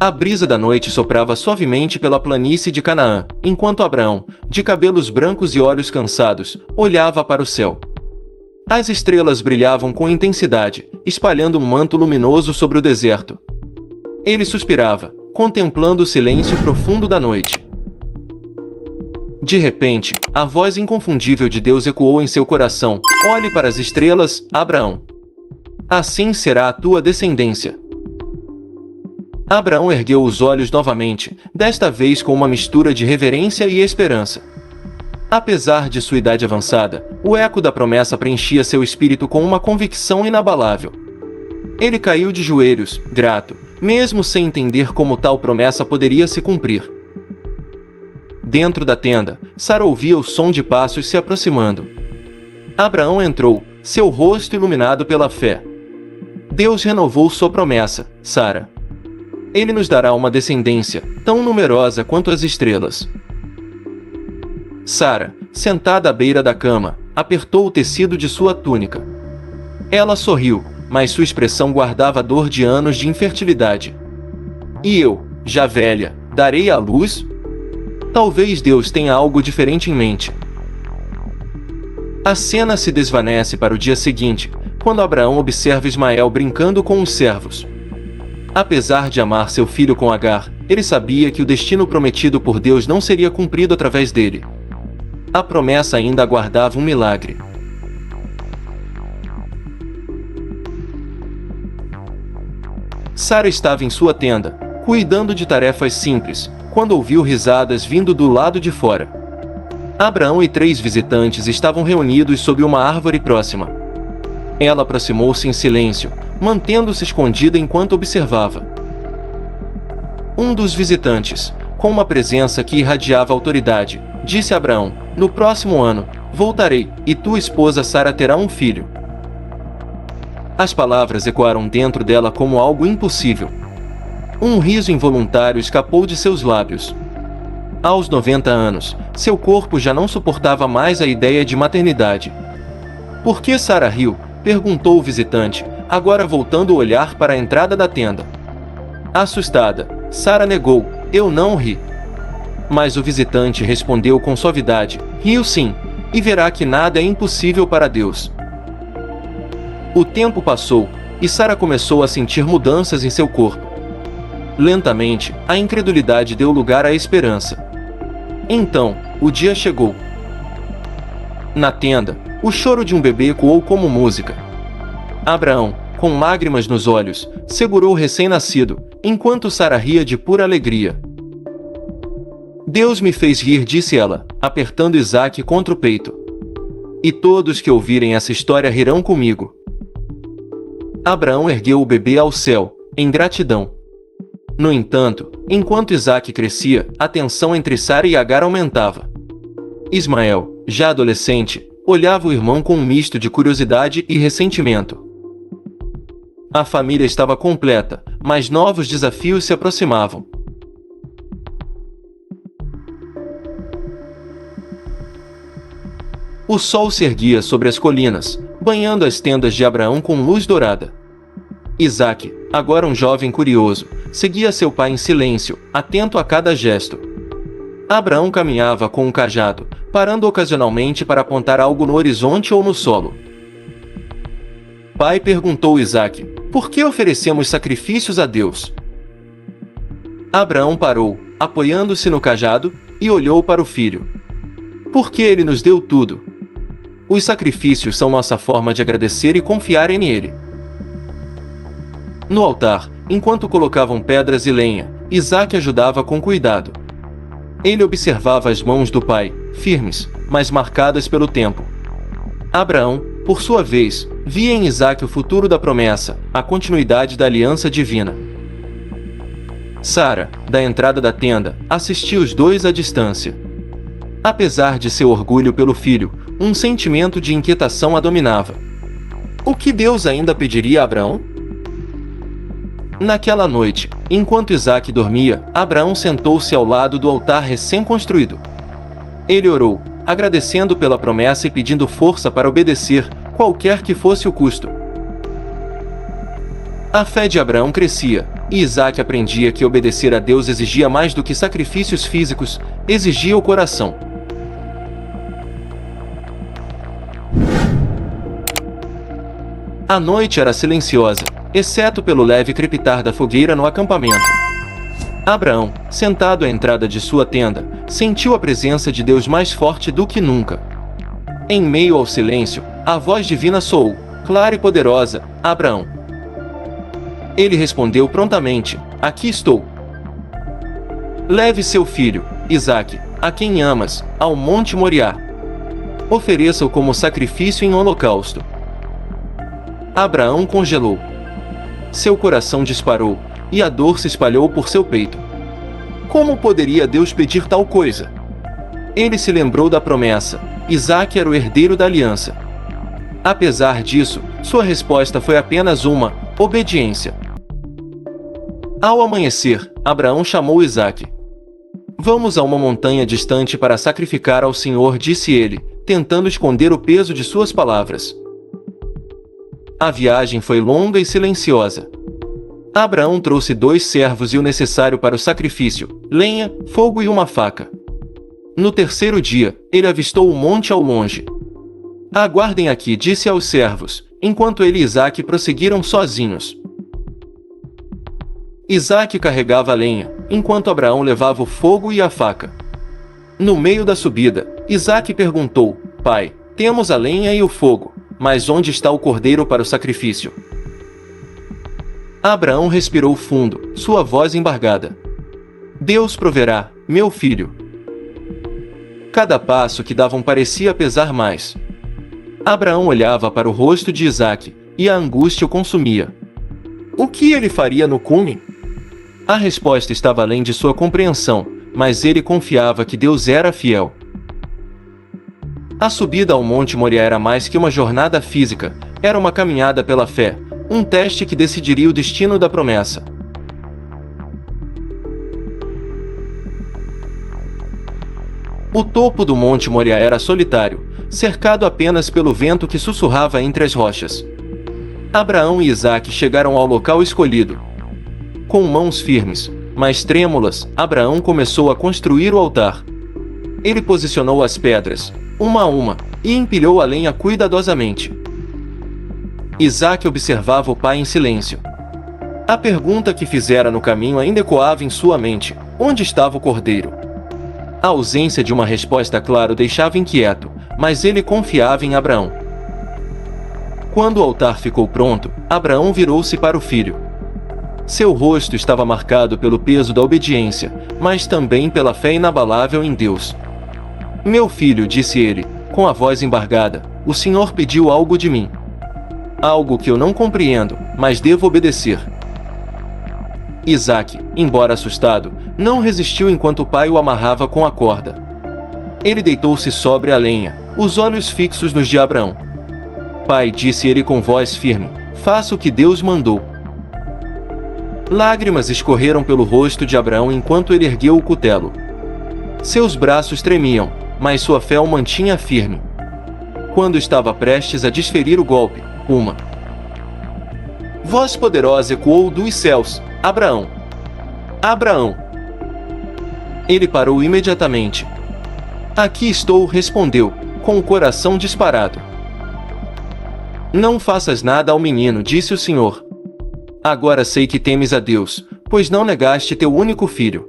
A brisa da noite soprava suavemente pela planície de Canaã, enquanto Abraão, de cabelos brancos e olhos cansados, olhava para o céu. As estrelas brilhavam com intensidade, espalhando um manto luminoso sobre o deserto. Ele suspirava, contemplando o silêncio profundo da noite. De repente, a voz inconfundível de Deus ecoou em seu coração: "Olhe para as estrelas, Abraão. Assim será a tua descendência." Abraão ergueu os olhos novamente, desta vez com uma mistura de reverência e esperança. Apesar de sua idade avançada, o eco da promessa preenchia seu espírito com uma convicção inabalável. Ele caiu de joelhos, grato, mesmo sem entender como tal promessa poderia se cumprir. Dentro da tenda, Sara ouvia o som de passos se aproximando. Abraão entrou, seu rosto iluminado pela fé. Deus renovou sua promessa, Sara. Ele nos dará uma descendência, tão numerosa quanto as estrelas. Sara, sentada à beira da cama, apertou o tecido de sua túnica. Ela sorriu, mas sua expressão guardava a dor de anos de infertilidade. "E eu, já velha, darei à luz?" Talvez Deus tenha algo diferente em mente. A cena se desvanece para o dia seguinte, quando Abraão observa Ismael brincando com os servos. Apesar de amar seu filho com Agar, ele sabia que o destino prometido por Deus não seria cumprido através dele. A promessa ainda aguardava um milagre. Sara estava em sua tenda, cuidando de tarefas simples, quando ouviu risadas vindo do lado de fora. Abraão e 3 visitantes estavam reunidos sob uma árvore próxima. Ela aproximou-se em silêncio, mantendo-se escondida enquanto observava. Um dos visitantes, com uma presença que irradiava autoridade, disse a Abraão: "No próximo ano, voltarei, e tua esposa Sara terá um filho." As palavras ecoaram dentro dela como algo impossível. Um riso involuntário escapou de seus lábios. Aos 90 anos, seu corpo já não suportava mais a ideia de maternidade. "Por que Sara riu?" perguntou o visitante, agora voltando o olhar para a entrada da tenda. Assustada, Sara negou: "Eu não ri." Mas o visitante respondeu com suavidade: "Riu sim, e verá que nada é impossível para Deus." O tempo passou, e Sara começou a sentir mudanças em seu corpo. Lentamente, a incredulidade deu lugar à esperança. Então, o dia chegou. Na tenda, o choro de um bebê ecoou como música. Abraão, com lágrimas nos olhos, segurou o recém-nascido, enquanto Sara ria de pura alegria. "Deus me fez rir", disse ela, apertando Isaque contra o peito. "E todos que ouvirem essa história rirão comigo." Abraão ergueu o bebê ao céu, em gratidão. No entanto, enquanto Isaque crescia, a tensão entre Sara e Agar aumentava. Ismael, já adolescente, olhava o irmão com um misto de curiosidade e ressentimento. A família estava completa, mas novos desafios se aproximavam. O sol se erguia sobre as colinas, banhando as tendas de Abraão com luz dourada. Isaque, agora um jovem curioso, seguia seu pai em silêncio, atento a cada gesto. Abraão caminhava com um cajado, parando ocasionalmente para apontar algo no horizonte ou no solo. "Pai", perguntou Isaque, "por que oferecemos sacrifícios a Deus?" Abraão parou, apoiando-se no cajado, e olhou para o filho. "Porque ele nos deu tudo. Os sacrifícios são nossa forma de agradecer e confiar nele." No altar, enquanto colocavam pedras e lenha, Isaque ajudava com cuidado. Ele observava as mãos do pai, firmes, mas marcadas pelo tempo. Abraão, por sua vez, via em Isaque o futuro da promessa, a continuidade da aliança divina. Sara, da entrada da tenda, assistia os dois à distância. Apesar de seu orgulho pelo filho, um sentimento de inquietação a dominava. O que Deus ainda pediria a Abraão? Naquela noite, enquanto Isaque dormia, Abraão sentou-se ao lado do altar recém-construído. Ele orou, agradecendo pela promessa e pedindo força para obedecer, qualquer que fosse o custo. A fé de Abraão crescia, E Isaac aprendia que obedecer a Deus exigia mais do que sacrifícios físicos, exigia o coração. A noite era silenciosa, exceto pelo leve crepitar da fogueira no acampamento. Abraão, sentado à entrada de sua tenda, sentiu a presença de Deus mais forte do que nunca. Em meio ao silêncio, a voz divina soou, clara e poderosa: Abraão. Ele respondeu prontamente: Aqui estou. Leve seu filho, Isaque, a quem amas, ao monte Moriá. Ofereça-o como sacrifício em holocausto. Abraão congelou. Seu coração disparou, e a dor se espalhou por seu peito. Como poderia Deus pedir tal coisa? Ele se lembrou da promessa: Isaque era o herdeiro da aliança. Apesar disso, sua resposta foi apenas uma: obediência. Ao amanhecer, Abraão chamou Isaque. Vamos a uma montanha distante para sacrificar ao Senhor, disse ele, tentando esconder o peso de suas palavras. A viagem foi longa e silenciosa. Abraão trouxe 2 servos e o necessário para o sacrifício: lenha, fogo e uma faca. No terceiro dia, ele avistou o monte ao longe. Aguardem aqui, disse aos servos, enquanto ele e Isaque prosseguiram sozinhos. Isaque carregava a lenha, enquanto Abraão levava o fogo e a faca. No meio da subida, Isaque perguntou: Pai, temos a lenha e o fogo, mas onde está o cordeiro para o sacrifício? Abraão respirou fundo, sua voz embargada. Deus proverá, meu filho. Cada passo que davam parecia pesar mais. Abraão olhava para o rosto de Isaque, e a angústia o consumia. O que ele faria no cume? A resposta estava além de sua compreensão, mas ele confiava que Deus era fiel. A subida ao Monte Moriá era mais que uma jornada física, era uma caminhada pela fé, um teste que decidiria o destino da promessa. O topo do Monte Moriá era solitário, cercado apenas pelo vento que sussurrava entre as rochas. Abraão e Isaque chegaram ao local escolhido. Com mãos firmes, mas trêmulas, Abraão começou a construir o altar. Ele posicionou as pedras, uma a uma, e empilhou a lenha cuidadosamente. Isaque observava o pai em silêncio. A pergunta que fizera no caminho ainda ecoava em sua mente: onde estava o cordeiro? A ausência de uma resposta clara o deixava inquieto, mas ele confiava em Abraão. Quando o altar ficou pronto, Abraão virou-se para o filho. Seu rosto estava marcado pelo peso da obediência, mas também pela fé inabalável em Deus. Meu filho, disse ele, com a voz embargada, o Senhor pediu algo de mim. Algo que eu não compreendo, mas devo obedecer. Isaque, embora assustado, não resistiu enquanto o pai o amarrava com a corda. Ele deitou-se sobre a lenha, os olhos fixos nos de Abraão. Pai, disse ele com voz firme, faça o que Deus mandou. Lágrimas escorreram pelo rosto de Abraão enquanto ele ergueu o cutelo. Seus braços tremiam, mas sua fé o mantinha firme. Quando estava prestes a desferir o golpe, uma voz poderosa ecoou dos céus: Abraão! Abraão! Ele parou imediatamente. Aqui estou, respondeu, com o coração disparado. Não faças nada ao menino, disse o Senhor. Agora sei que temes a Deus, pois não negaste teu único filho.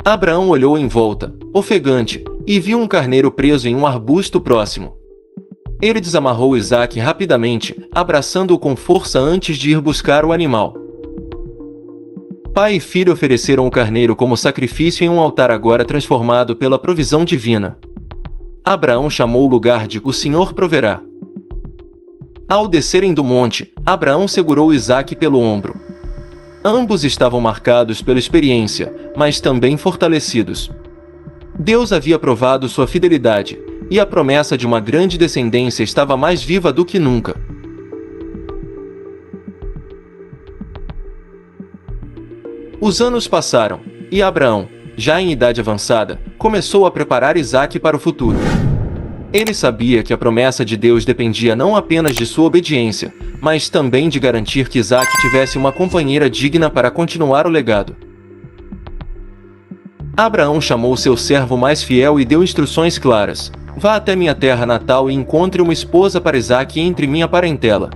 Abraão olhou em volta, ofegante, e viu um carneiro preso em um arbusto próximo. Ele desamarrou Isaque rapidamente, abraçando-o com força antes de ir buscar o animal. Pai e filho ofereceram o carneiro como sacrifício em um altar agora transformado pela provisão divina. Abraão chamou o lugar de "O Senhor proverá". Ao descerem do monte, Abraão segurou Isaque pelo ombro. Ambos estavam marcados pela experiência, mas também fortalecidos. Deus havia provado sua fidelidade, e a promessa de uma grande descendência estava mais viva do que nunca. Os anos passaram, e Abraão, já em idade avançada, começou a preparar Isaque para o futuro. Ele sabia que a promessa de Deus dependia não apenas de sua obediência, mas também de garantir que Isaac tivesse uma companheira digna para continuar o legado. Abraão chamou seu servo mais fiel e deu instruções claras: vá até minha terra natal e encontre uma esposa para Isaac entre minha parentela.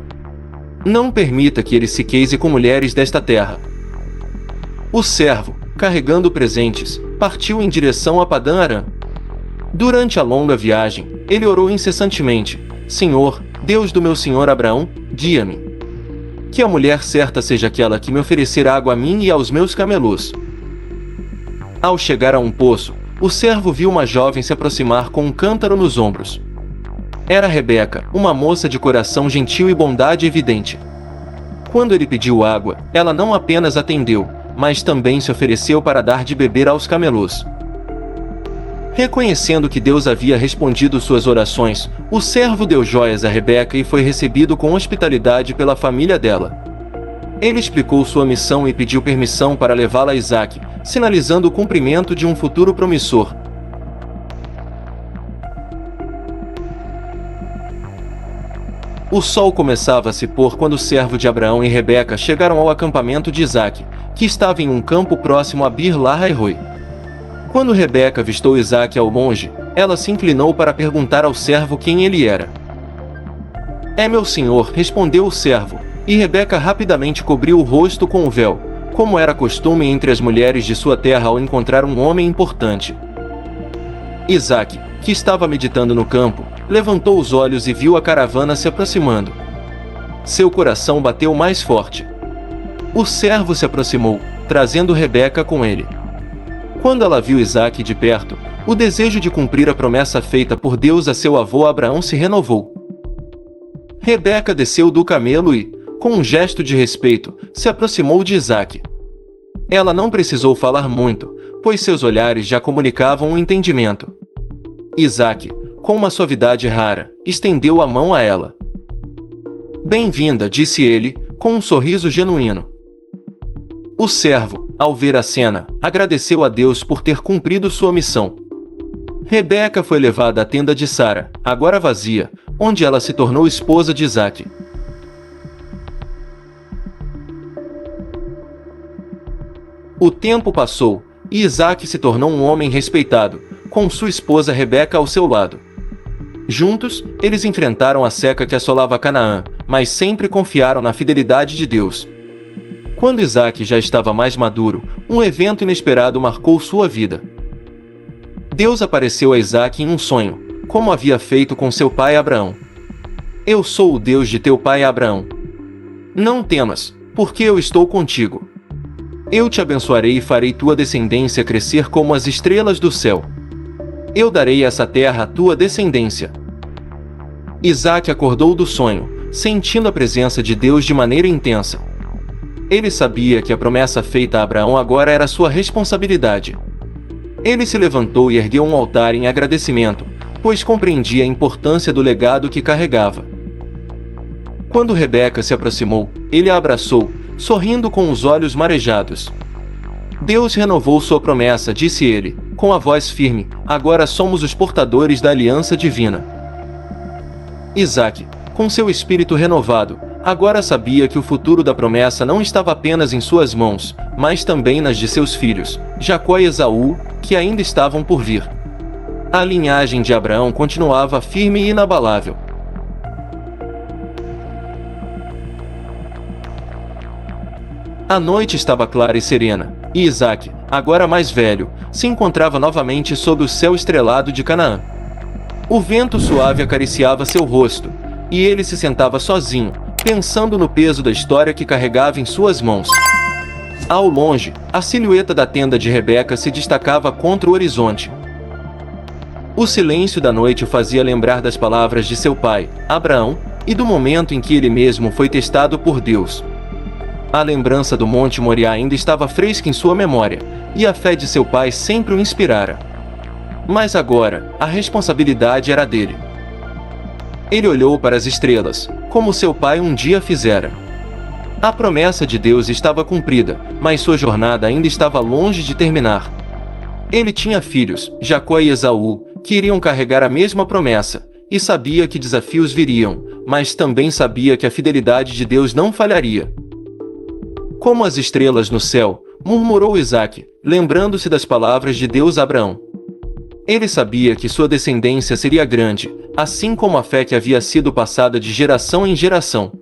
Não permita que ele se case com mulheres desta terra. O servo, carregando presentes, partiu em direção a Padã Arã. Durante a longa viagem, ele orou incessantemente: Senhor, Deus do meu senhor Abraão, guia-me. Que a mulher certa seja aquela que me oferecer água a mim e aos meus camelos. Ao chegar a um poço, o servo viu uma jovem se aproximar com um cântaro nos ombros. Era Rebeca, uma moça de coração gentil e bondade evidente. Quando ele pediu água, ela não apenas atendeu, mas também se ofereceu para dar de beber aos camelos. Reconhecendo que Deus havia respondido suas orações, o servo deu joias a Rebeca e foi recebido com hospitalidade pela família dela. Ele explicou sua missão e pediu permissão para levá-la a Isaac, sinalizando o cumprimento de um futuro promissor. O sol começava a se pôr quando o servo de Abraão e Rebeca chegaram ao acampamento de Isaac, que estava em um campo próximo a Bir-Lahai-Roi. Quando Rebeca avistou Isaac ao longe, ela se inclinou para perguntar ao servo quem ele era. É meu senhor, respondeu o servo, e Rebeca rapidamente cobriu o rosto com o véu, como era costume entre as mulheres de sua terra ao encontrar um homem importante. Isaac, que estava meditando no campo, levantou os olhos e viu a caravana se aproximando. Seu coração bateu mais forte. O servo se aproximou, trazendo Rebeca com ele. Quando ela viu Isaac de perto, o desejo de cumprir a promessa feita por Deus a seu avô Abraão se renovou. Rebeca desceu do camelo e, com um gesto de respeito, se aproximou de Isaac. Ela não precisou falar muito, pois seus olhares já comunicavam um entendimento. Isaac, com uma suavidade rara, estendeu a mão a ela. Bem-vinda, disse ele, com um sorriso genuíno. O servo, ao ver a cena, agradeceu a Deus por ter cumprido sua missão. Rebeca foi levada à tenda de Sara, agora vazia, onde ela se tornou esposa de Isaac. O tempo passou, e Isaac se tornou um homem respeitado, com sua esposa Rebeca ao seu lado. Juntos, eles enfrentaram a seca que assolava Canaã, mas sempre confiaram na fidelidade de Deus. Quando Isaac já estava mais maduro, um evento inesperado marcou sua vida. Deus apareceu a Isaac em um sonho, como havia feito com seu pai Abraão. Eu sou o Deus de teu pai Abraão. Não temas, porque eu estou contigo. Eu te abençoarei e farei tua descendência crescer como as estrelas do céu. Eu darei essa terra à tua descendência. Isaac acordou do sonho, sentindo a presença de Deus de maneira intensa. Ele sabia que a promessa feita a Abraão agora era sua responsabilidade. Ele se levantou e ergueu um altar em agradecimento, pois compreendia a importância do legado que carregava. Quando Rebeca se aproximou, ele a abraçou, sorrindo com os olhos marejados. Deus renovou sua promessa, disse ele, com a voz firme, agora somos os portadores da aliança divina. Isaac, com seu espírito renovado, agora sabia que o futuro da promessa não estava apenas em suas mãos, mas também nas de seus filhos, Jacó e Esaú, que ainda estavam por vir. A linhagem de Abraão continuava firme e inabalável. A noite estava clara e serena, e Isaac, agora mais velho, se encontrava novamente sob o céu estrelado de Canaã. O vento suave acariciava seu rosto, e ele se sentava sozinho, pensando no peso da história que carregava em suas mãos. Ao longe, a silhueta da tenda de Rebeca se destacava contra o horizonte. O silêncio da noite o fazia lembrar das palavras de seu pai, Abraão, e do momento em que ele mesmo foi testado por Deus. A lembrança do Monte Moriá ainda estava fresca em sua memória, e a fé de seu pai sempre o inspirara. Mas agora, a responsabilidade era dele. Ele olhou para as estrelas, como seu pai um dia fizera. A promessa de Deus estava cumprida, mas sua jornada ainda estava longe de terminar. Ele tinha filhos, Jacó e Esaú, que iriam carregar a mesma promessa, e sabia que desafios viriam, mas também sabia que a fidelidade de Deus não falharia. Como as estrelas no céu, murmurou Isaque, lembrando-se das palavras de Deus a Abraão. Ele sabia que sua descendência seria grande, assim como a fé que havia sido passada de geração em geração.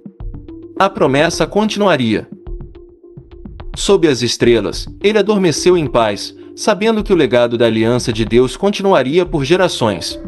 A promessa continuaria. Sob as estrelas, ele adormeceu em paz, sabendo que o legado da aliança de Deus continuaria por gerações.